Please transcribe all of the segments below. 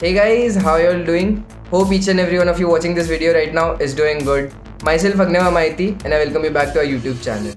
Hey guys, how you all doing? Hope each and every one of you watching this video right now is doing good. Myself Agnev Maiti and I welcome you back to our YouTube channel.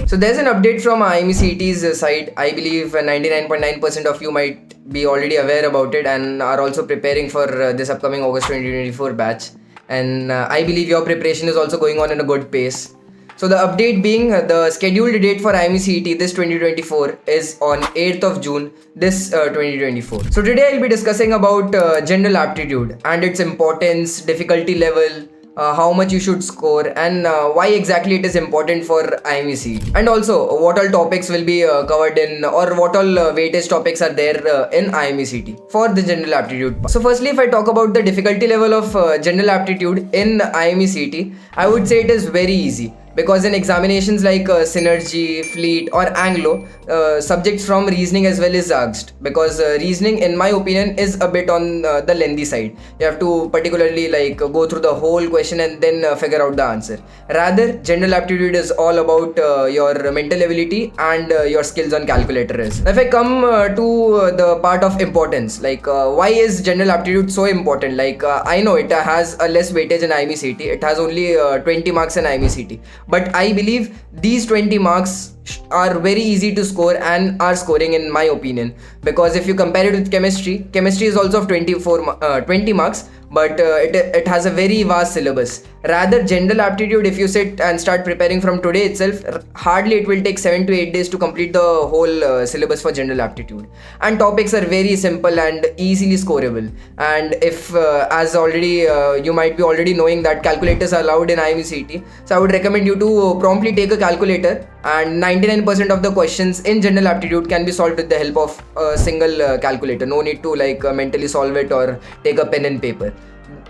So there's an update from Imucet's side. I believe 99.9% of you might be already aware about it and are also preparing for this upcoming August 2024 batch. And I believe your preparation is also going on in a good pace. So the update being the scheduled date for IMCET this 2024 is on 8th of June this 2024. So today I'll be discussing about general aptitude and its importance, difficulty level, how much you should score and why exactly it is important for IMCET, and also what all topics will be covered in or what all weightage topics are there in IMCET for the general aptitude. So firstly, if I talk about the difficulty level of general aptitude in IMCET, I would say it is very easy. Because in examinations like Synergy, Fleet or Anglo, subjects from reasoning as well is asked. Because reasoning, in my opinion, is a bit on the lengthy side. You have to particularly go through the whole question and then figure out the answer. Rather, general aptitude is all about your mental ability and your skills on calculator is. If I come to the part of importance, why is general aptitude so important? I know it has a less weightage in IMCET. It has only 20 marks in IMCET. But I believe these 20 marks are very easy to score and are scoring in my opinion, because if you compare it with chemistry is also of 20 marks, but it has a very vast syllabus. Rather, general aptitude, if you sit and start preparing from today itself, hardly it will take 7 to 8 days to complete the whole syllabus for general aptitude, and topics are very simple and easily scoreable. And if as already you might be already knowing that calculators are allowed in IMCET, so I would recommend you to promptly take a calculator, and 99% of the questions in general aptitude can be solved with the help of a single calculator. No need to mentally solve it or take a pen and paper.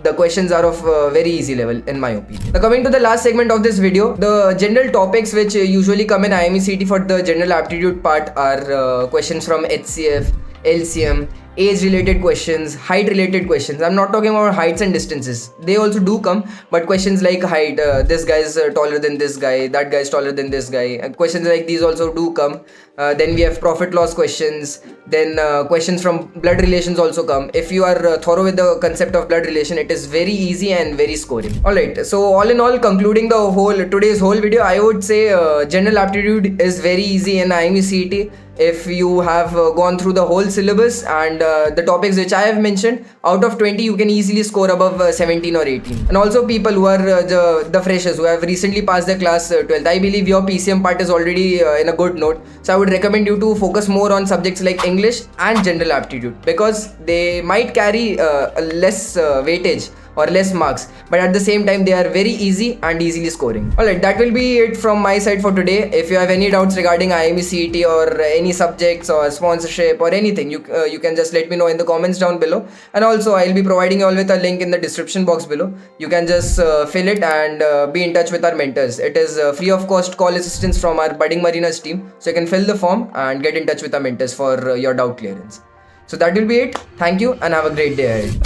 The questions are of very easy level in my opinion. Now coming to the last segment of this video, the general topics which usually come in IMCET for the general aptitude part are questions from HCF, LCM, age related questions, height related questions. I'm not talking about heights and distances, they also do come, but questions like height, this guy is taller than this guy, that guy is taller than this guy, and questions like these also do come. Then we have profit loss questions, then questions from blood relations also come. If you are thorough with the concept of blood relation, it is very easy and very scoring. Alright, so all in all, concluding the today's whole video, I would say general aptitude is very easy in IMCET if you have gone through the whole syllabus, and the topics which I have mentioned, out of 20 you can easily score above 17 or 18. And also people who are the freshers who have recently passed their class 12th, I believe your PCM part is already in a good note, so I would recommend you to focus more on subjects like English and general aptitude, because they might carry a less weightage or less marks, but at the same time they are very easy and easily scoring. Alright, that will be it from my side for today. If you have any doubts regarding IMCET or any subjects or sponsorship or anything, you can just let me know in the comments down below, and also I'll be providing you all with a link in the description box below. You can just fill it and be in touch with our mentors. It is free of cost call assistance from our budding marinas team, so you can fill the form and get in touch with our mentors for your doubt clearance. So that will be it. Thank you and have a great day ahead.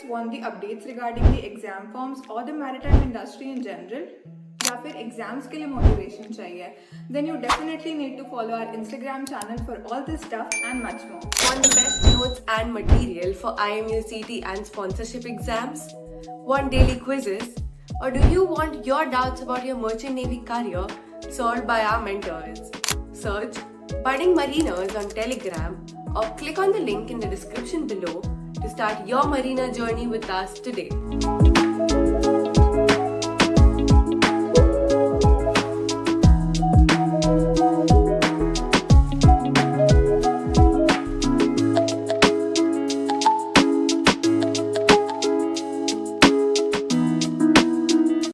Want the updates regarding the exam forms or the maritime industry in general, या फिर exams के लिए motivation चाहिए, then you definitely need to follow our Instagram channel for all this stuff and much more. Want the best notes and material for IMUCT and sponsorship exams? Want daily quizzes? Or do you want your doubts about your merchant navy career solved by our mentors? Search Budding Mariners on Telegram or click on the link in the description below to start your marina journey with us today.